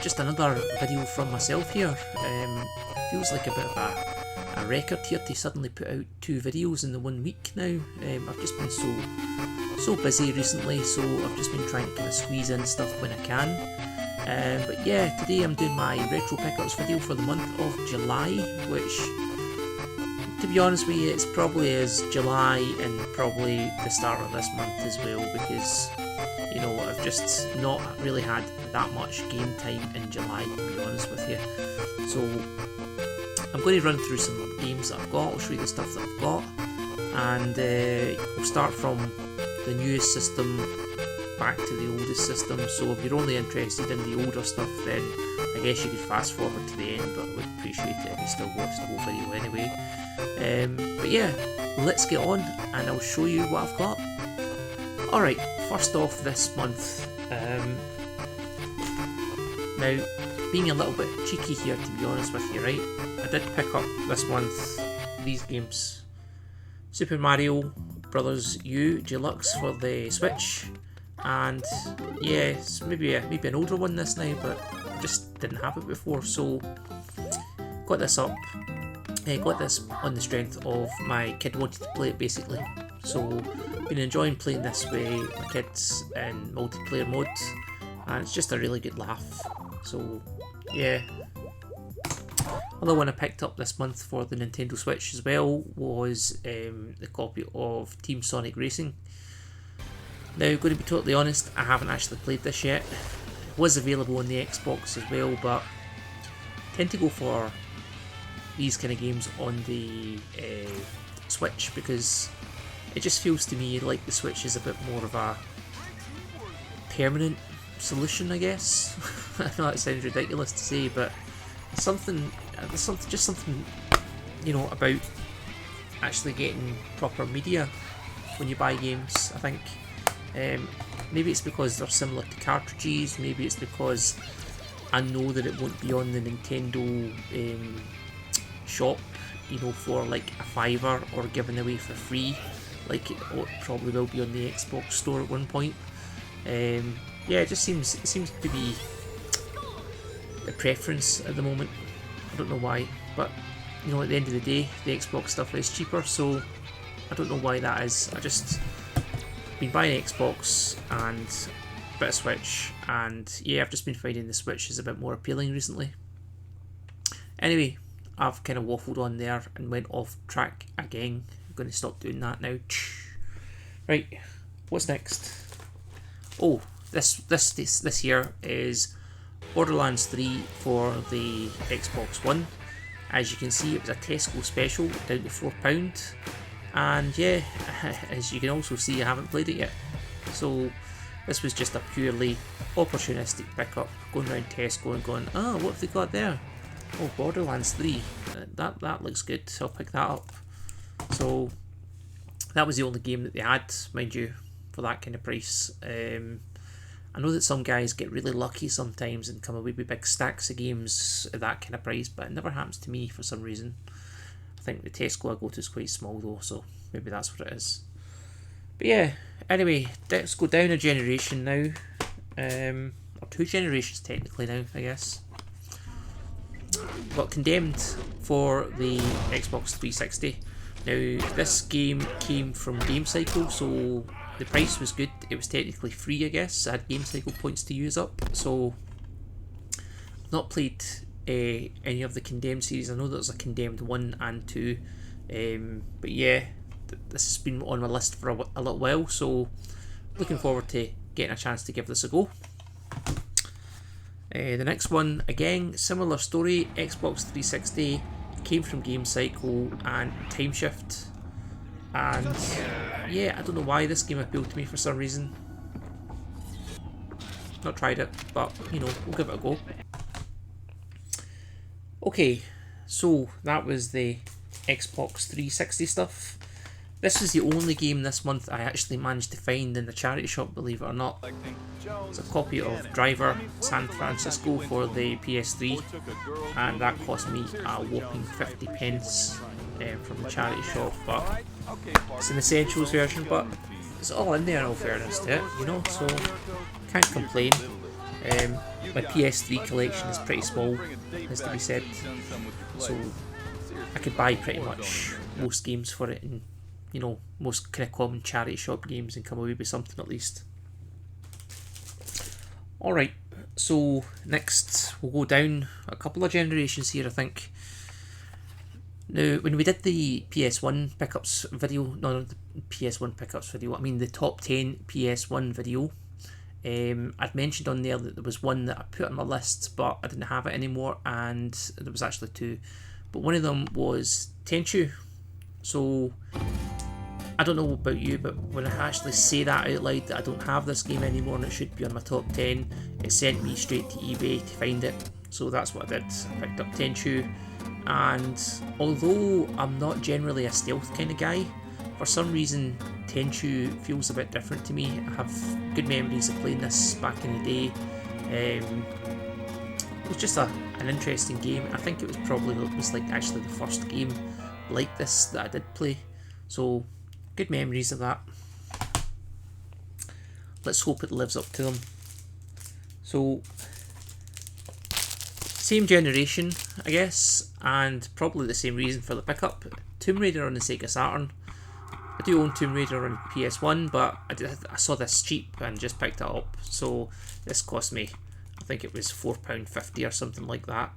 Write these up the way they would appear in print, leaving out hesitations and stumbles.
just another video from myself here. Feels like a bit of a record here to suddenly put out 2 videos in the 1 week now. I've just been so busy recently, so I've just been trying to kind of squeeze in stuff when I can. But yeah, today I'm doing my retro pickups video for the month of July, which, to be honest with you, it's probably is July and probably the start of this month as well, because, you know, I've just not really had that much game time in July, to be honest with you. So I'm going to run through some games that I've got. I'll show you the stuff that I've got, and we'll start from the newest system back to the oldest system. So if you're only interested in the older stuff, then I guess you could fast forward to the end, but I would appreciate it if you still watch the whole video anyway. But yeah, let's get on and I'll show you what I've got. Alright, first off this month, now being a little bit cheeky here, to be honest with you, right, I did pick up this month these games: Super Mario Brothers U Deluxe for the Switch, and yeah, it's maybe an older one this now, but I just didn't have it before, so got this up. Got this on the strength of my kid wanted to play it, basically. So been enjoying playing this with my kids in multiplayer mode, and it's just a really good laugh. So yeah. Other one I picked up this month for the Nintendo Switch as well was the copy of Team Sonic Racing. Now, going to be totally honest, I haven't actually played this yet. It was available on the Xbox as well, but I tend to go for these kind of games on the Switch because it just feels to me like the Switch is a bit more of a permanent solution, I guess. I know that sounds ridiculous to say, but there's something, you know, about actually getting proper media when you buy games. I think maybe it's because they're similar to cartridges. Maybe it's because I know that it won't be on the Nintendo shop, you know, for like a $5 or given away for free, like it probably will be on the Xbox store at one point. Yeah, it seems to be a preference at the moment. I don't know why, but you know, at the end of the day, the Xbox stuff is cheaper, so I don't know why that is. I just been buying Xbox and a bit of Switch, and yeah, I've just been finding the Switch is a bit more appealing recently. Anyway, I've kind of waffled on there and went off track again. I'm going to stop doing that now. Right, what's next? Oh, this here is Borderlands 3 for the Xbox One. As you can see, it was a Tesco special down to £4, and yeah, as you can also see, I haven't played it yet. So this was just a purely opportunistic pickup, going around Tesco and going, oh, what have they got there? Oh, Borderlands 3, that looks good, so I'll pick that up. So that was the only game that they had, mind you, for that kind of price. I know that some guys get really lucky sometimes and come away with big stacks of games at that kind of price, but it never happens to me for some reason. I think the Tesco I go to is quite small though, so maybe that's what it is. But yeah, anyway, let's go down a generation now. Or 2 generations technically now, I guess. Got Condemned for the Xbox 360. Now, this game came from Game Cycle, so the price was good. It was technically free, I guess. I had Game Cycle points to use up, so I've not played any of the Condemned series. I know there's a Condemned 1 and 2, but yeah, this has been on my list for a little while, so looking forward to getting a chance to give this a go. The next one, again, similar story, Xbox 360, came from Game Cycle and Time Shift, and yeah, I don't know why this game appealed to me for some reason. Not tried it, but you know, we'll give it a go. Okay, so that was the Xbox 360 stuff. This was the only game this month I actually managed to find in the charity shop, believe it or not. It's a copy of Driver San Francisco for the PS3, and that cost me a whopping 50 pence from the charity shop, but it's an Essentials version, but it's all in there in all fairness to it, you know, so can't complain. my PS3 collection is pretty small, has to be said, so I could buy pretty much most games for it, and you know, most kind of common charity shop games, and come away with something at least. Alright, so next we'll go down a couple of generations here, I think. Now, when we did the PS1 pickups video, no, not the PS1 pickups video, I mean the top 10 PS1 video, I'd mentioned on there that there was one that I put on my list, but I didn't have it anymore, and there was actually two. But one of them was Tenchu. So, I don't know about you, but when I actually say that out loud, that I don't have this game anymore and it should be on my top 10, it sent me straight to eBay to find it. So that's what I did. I picked up Tenchu, and although I'm not generally a stealth kind of guy, for some reason Tenchu feels a bit different to me. I have good memories of playing this back in the day. It was just an interesting game. I think it was like actually the first game like this that I did play. So good memories of that. Let's hope it lives up to them. So same generation, I guess, and probably the same reason for the pickup. Tomb Raider on the Sega Saturn. I do own Tomb Raider on PS1, but I saw this cheap and just picked it up. So this cost me, I think it was £4.50 or something like that,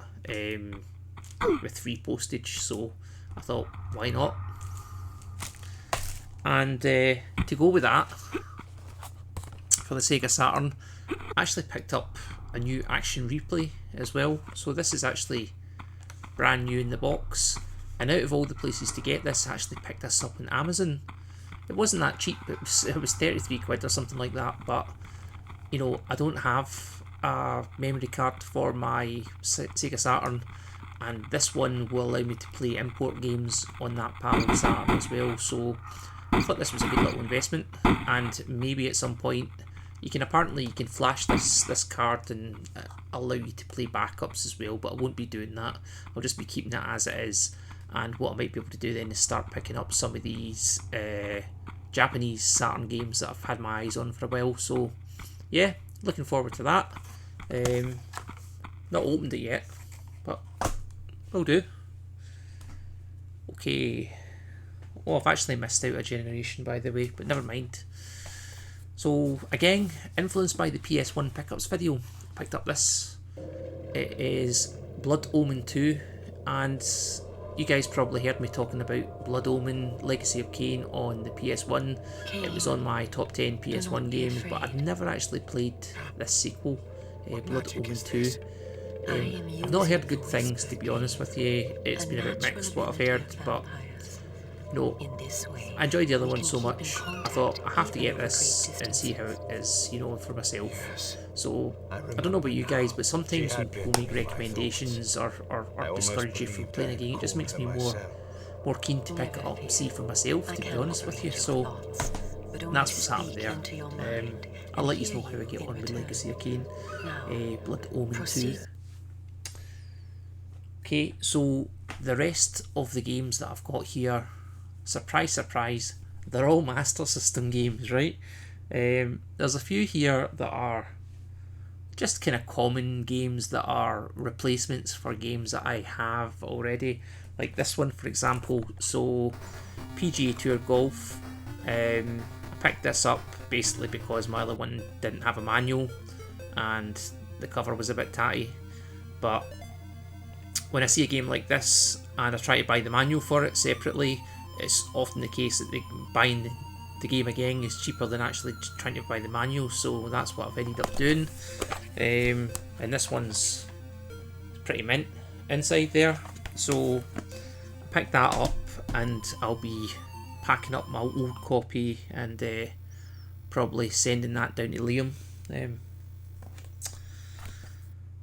with free postage. So I thought, why not? And to go with that, for the Sega Saturn, I actually picked up a new Action Replay as well. So this is actually brand new in the box, and out of all the places to get this, I actually picked this up on Amazon. It wasn't that cheap, it was 33 quid or something like that, but you know, I don't have a memory card for my Sega Saturn, and this one will allow me to play import games on that part of the Saturn as well, so I thought this was a good little investment. And maybe at some point you can flash this card and allow you to play backups as well, but I won't be doing that. I'll just be keeping it as it is, and what I might be able to do then is start picking up some of these Japanese Saturn games that I've had my eyes on for a while. So yeah, looking forward to that. Not opened it yet, but will do. Okay. Oh, I've actually missed out a generation, by the way, but never mind. So again, influenced by the PS1 pickups video, I picked up this. It is Blood Omen 2, and you guys probably heard me talking about Blood Omen Legacy of Kain on the PS1. It was on my top 10 PS1 games, but I've never actually played this sequel, Blood Omen 2. I've not heard good things, to be honest with you. It's been a bit mixed what I've heard, but no, I enjoyed the other one so much, I thought I have to get this and see how it is, you know, for myself. So I don't know about you guys, but sometimes when people make recommendations or discourage you from playing a game, it just makes me more keen to pick it up and see for myself, to be honest with you. So that's what's happened there. I'll let you know how I get on with Legacy of Kain, Blood Omen 2. Okay, so the rest of the games that I've got here, surprise, surprise, they're all Master System games, right? There's a few here that are just kind of common games that are replacements for games that I have already. Like this one, for example. So, PGA Tour Golf. I picked this up basically because my other one didn't have a manual and the cover was a bit tatty. But when I see a game like this and I try to buy the manual for it separately, it's often the case that buying the game again is cheaper than actually trying to buy the manual, so that's what I've ended up doing. And this one's pretty mint inside there, so I picked that up and I'll be packing up my old copy and probably sending that down to Liam.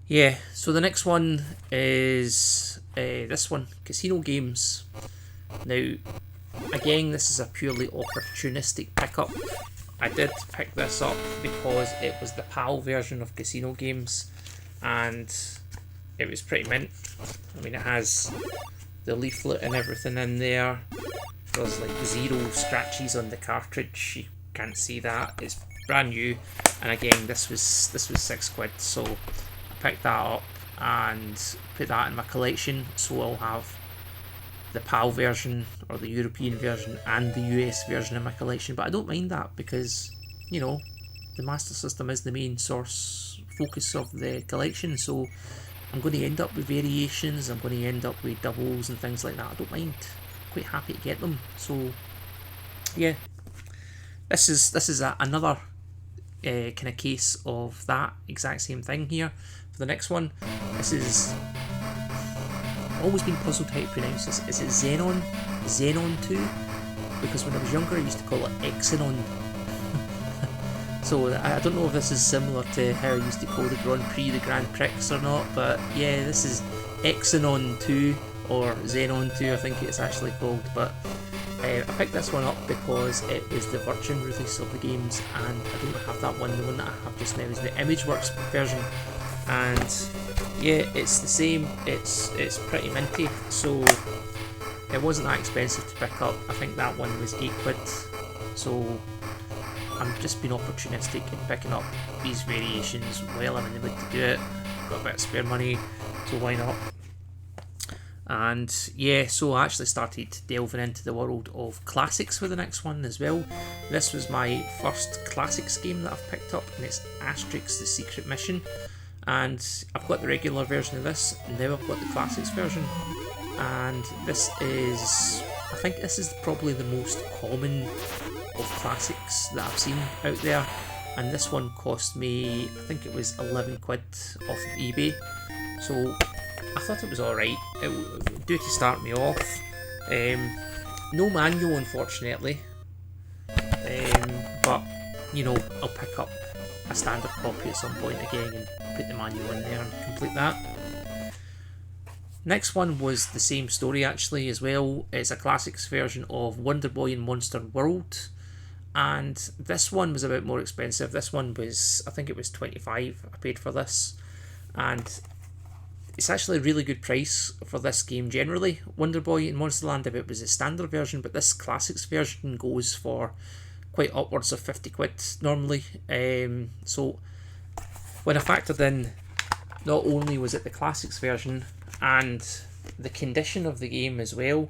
Yeah, so the next one is this one, Casino Games. Now, again, this is a purely opportunistic pickup. I did pick this up because it was the PAL version of Casino Games and it was pretty mint. I mean, it has the leaflet and everything in there. There's like 0 scratches on the cartridge, you can't see that. It's brand new, and again, this was £6, so picked that up and put that in my collection, so I'll have the PAL version or the European version and the US version in my collection. But I don't mind that because, you know, the Master System is the main focus of the collection, so I'm going to end up with variations, I'm going to end up with doubles and things like that. I don't mind. I'm quite happy to get them. So yeah, this is another kind of case of that exact same thing here. For the next one, this is always been puzzled how to pronounce this. Is it Xenon II? Because when I was younger I used to call it Xenon. So I don't know if this is similar to how I used to call the Grand Prix the Grand Prix or not, but yeah, this is Xenon II or Xenon II I think it's actually called. But I picked this one up because it was the Virgin release of the games, and I don't have that one. The one that I have just now is the ImageWorks version, and yeah, it's the same. It's pretty minty, so it wasn't that expensive to pick up. I think that one was £8, so I'm just being opportunistic in picking up these variations while I'm in the mood to do it. Got a bit of spare money, so why not? And yeah, so I actually started delving into the world of classics with the next one as well. This was my first classics game that I've picked up, and it's Asterix The Secret Mission. And I've got the regular version of this, and now I've got the classics version. And this is, I think this is probably the most common of classics that I've seen out there. And this one cost me, I think it was £11 off of eBay. So I thought it was alright. It would do to start me off. No manual, unfortunately. But, you know, I'll pick up a standard copy at some point again and put the manual in there and complete that. Next one was the same story actually as well. It's a classics version of Wonderboy and Monster World. And this one was a bit more expensive. This one was, I think it was $25 I paid for this. And it's actually a really good price for this game generally. Wonderboy and Monsterland, if it was a standard version, but this classics version goes for quite upwards of £50 normally. So when I factored in, not only was it the classics version and the condition of the game as well,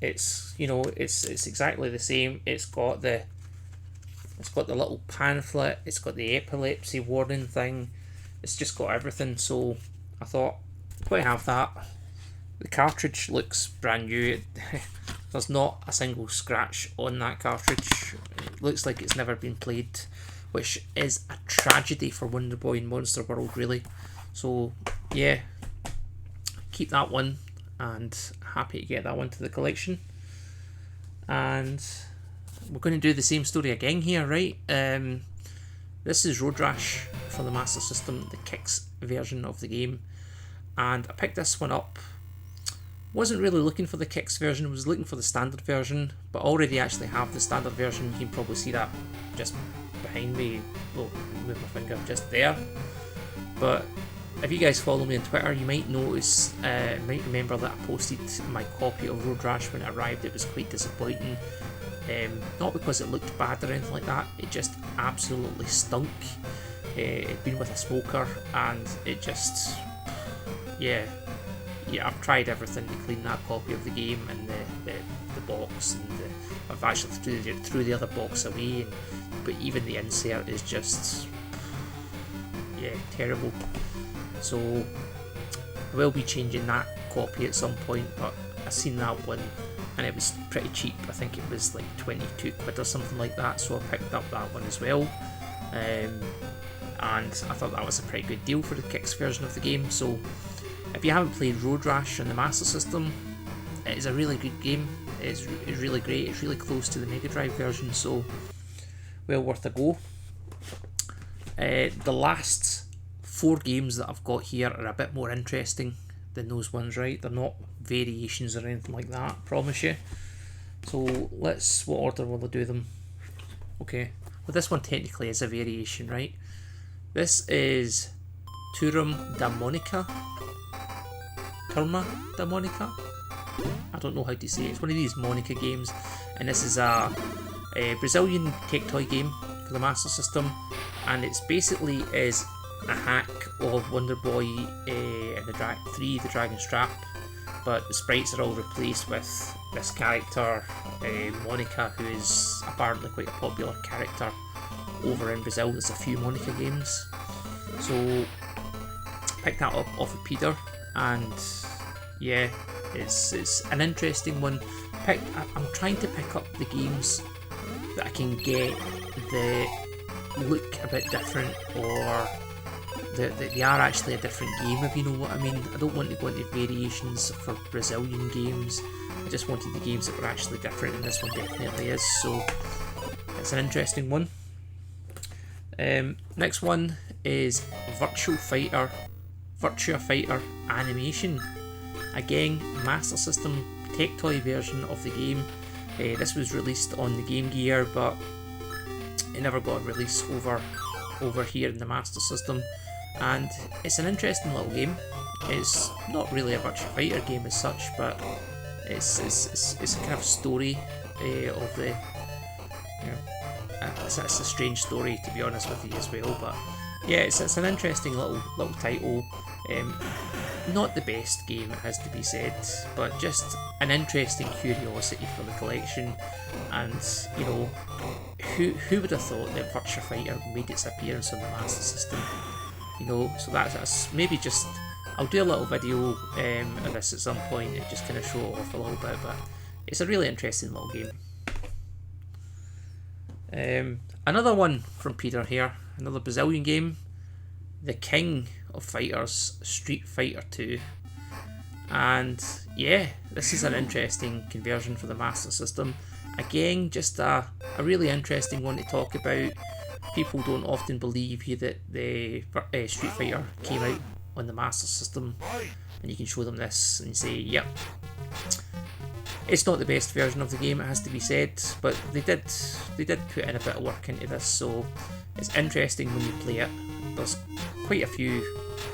it's, you know, it's exactly the same. It's got the little pamphlet, it's got the epilepsy warning thing, it's just got everything. So I thought, why have that? The cartridge looks brand new. There's not a single scratch on that cartridge. It looks like it's never been played, which is a tragedy for Wonderboy and Monster World really. So yeah, keep that one, and happy to get that one to the collection. And we're going to do the same story again here, right? This is Road Rash for the Master System, the Kicks version of the game, and I picked this one up. Wasn't really looking for the Kicks version, was looking for the standard version, but already actually have the standard version. You can probably see that just behind me. Well, move my finger just there. But if you guys follow me on Twitter, you might notice, might remember that I posted my copy of Road Rash when it arrived. It was quite disappointing. Not because it looked bad or anything like that, it just absolutely stunk. It'd been with a smoker, and it just, yeah, I've tried everything to clean that copy of the game and the box, and I've actually threw the other box away, but even the insert is just, yeah, terrible. So I will be changing that copy at some point, but I seen that one and it was pretty cheap. I think it was like £22 or something like that, so I picked up that one as well. And I thought that was a pretty good deal for the Kicks version of the game. So if you haven't played Road Rash on the Master System, it is a really good game. It's really great. It's really close to the Mega Drive version, so well worth a go. The last 4 games that I've got here are a bit more interesting than those ones, right? They're not variations or anything like that, I promise you. So what order will I do them? Okay, well this one technically is a variation, right? This is Turm da Monika Karma da Monika. I don't know how to say it. It's one of these Monika games, and this is a Brazilian tech toy game for the Master System, and it's basically is a hack of Wonderboy and the 3, the Dragon Strap, but the sprites are all replaced with this character, Monika, who is apparently quite a popular character over in Brazil. There's a few Monika games, so picked that up off of Peter, and yeah, it's an interesting one. I'm trying to pick up the games that I can get that look a bit different, or they are actually a different game, if you know what I mean. I don't want to go into variations for Brazilian games. I just wanted the games that were actually different, and this one definitely is, so it's an interesting one. Next one is Virtua Fighter Animation. Again, Master System tech toy version of the game. This was released on the Game Gear, but it never got a release over here in the Master System, and it's an interesting little game. It's not really a Virtua Fighter game as such, but it's a kind of story of the, you know, it's a strange story, to be honest with you, as well. But yeah, it's an interesting little title. Not the best game, it has to be said, but just an interesting curiosity for the collection. And you know, who would have thought that Virtua Fighter made its appearance on the Master System? You know, so that's maybe just, I'll do a little video of this at some point and just kind of show it off a little bit, but it's a really interesting little game. Another one from Peter here, another Brazilian game, the King of Fighters, Street Fighter II. And yeah, this is an interesting conversion for the Master System. Again, just a really interesting one to talk about. People don't often believe here that the Street Fighter came out on the Master System, and you can show them this and say, yep, it's not the best version of the game, it has to be said, but they did put in a bit of work into this, so it's interesting when you play it. There's quite a few,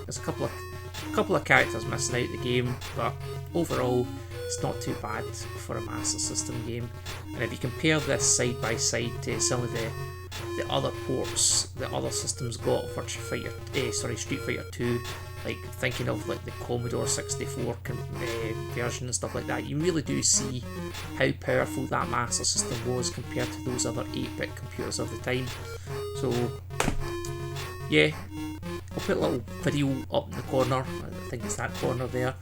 there's a couple of characters missing out the game, but overall it's not too bad for a Master System game. And if you compare this side by side to some of the other ports that other systems got for Street Fighter 2, like thinking of like the Commodore 64 version and stuff like that, you really do see how powerful that Master System was compared to those other 8-bit computers of the time. So yeah, I'll put a little video up in the corner, I think it's that corner there,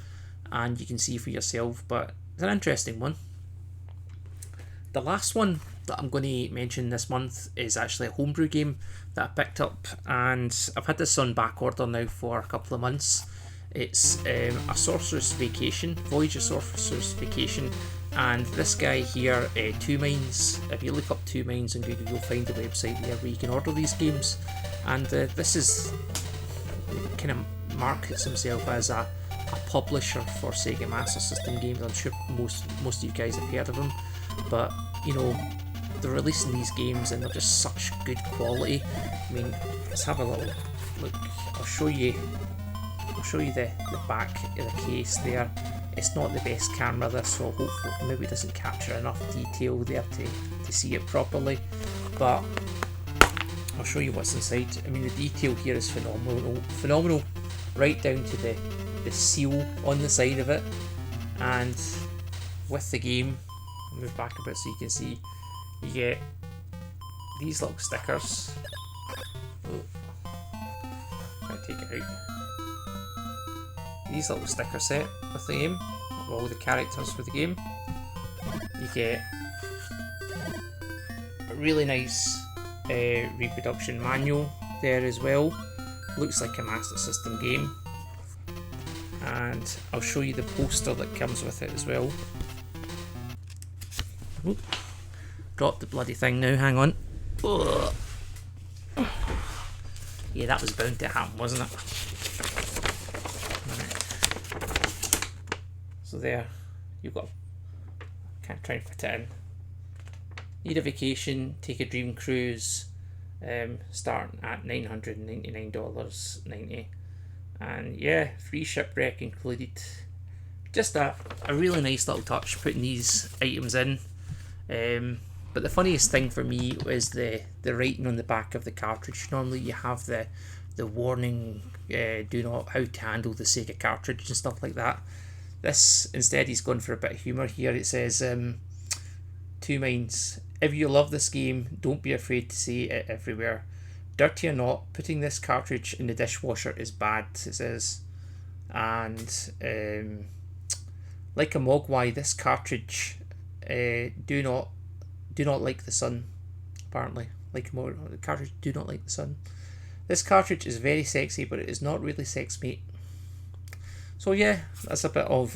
and you can see for yourself, but it's an interesting one. The last one that I'm going to mention this month is actually a homebrew game that I picked up, and I've had this on back order now for a couple of months. It's a Sorceress Vacation, Voyage of Sorceress Vacation, and this guy here, 2 Minds, if you look up 2 Minds on Google, you'll find the website there where you can order these games. And this is kind of markets himself as a publisher for Sega Master System games. I'm sure most of you guys have heard of him, but you know, they're releasing these games and they're just such good quality. I mean, let's have a little look. I'll show you the back of the case there. It's not the best camera, this, so hopefully maybe it doesn't capture enough detail there to see it properly, but I'll show you what's inside. I mean, the detail here is phenomenal, right down to the seal on the side of it. And with the game, I'll move back a bit so you can see, you get these little stickers. Oh, I'll take it out. These little sticker set with the game, of all the characters for the game. You get a really nice reproduction manual there as well. Looks like a Master System game, and I'll show you the poster that comes with it as well. Oop. Drop the bloody thing now, hang on. Ugh. Yeah, that was bound to happen, wasn't it? So there, you've got Cant Train For. Need a vacation, take a dream cruise, starting at $999.90, and yeah, free shipwreck included. Just a really nice little touch putting these items in. But the funniest thing for me was the writing on the back of the cartridge. Normally you have the the warning, do not, how to handle the Sega cartridge and stuff like that. This, instead, he's gone for a bit of humour here. It says, 2 minds. If you love this game, don't be afraid to say it everywhere. Dirty or not, putting this cartridge in the dishwasher is bad, it says. And like a mogwai, this cartridge do not like the sun. Apparently, like the cartridge do not like the sun. This cartridge is very sexy, but it is not really sex mate. So yeah, that's a bit of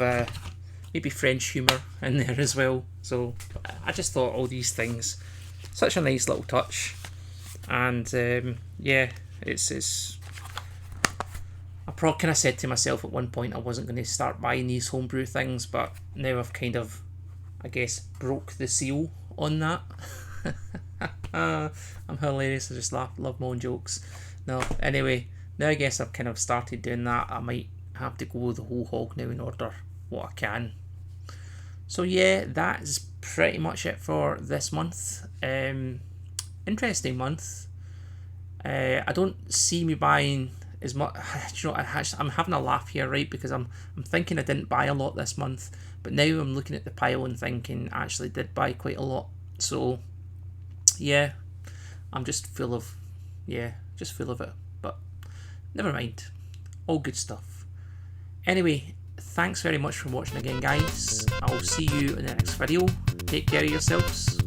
maybe French humour in there as well. So I just thought all these things, such a nice little touch. And yeah, it's I probably kind of said to myself at one point I wasn't going to start buying these homebrew things, but now I've kind of, I guess, broke the seal on that. I'm hilarious, I just love my own jokes. No, anyway, now I guess I've kind of started doing that. I might have to go the whole hog now and order what I can. So yeah, that is pretty much it for this month. Interesting month. I don't see me buying as much. You know, I'm having a laugh here, right? Because I'm thinking I didn't buy a lot this month, but now I'm looking at the pile and thinking I actually did buy quite a lot. So yeah, I'm just full of it. But never mind, all good stuff. Anyway, thanks very much for watching again, guys. I'll see you in the next video. Take care of yourselves.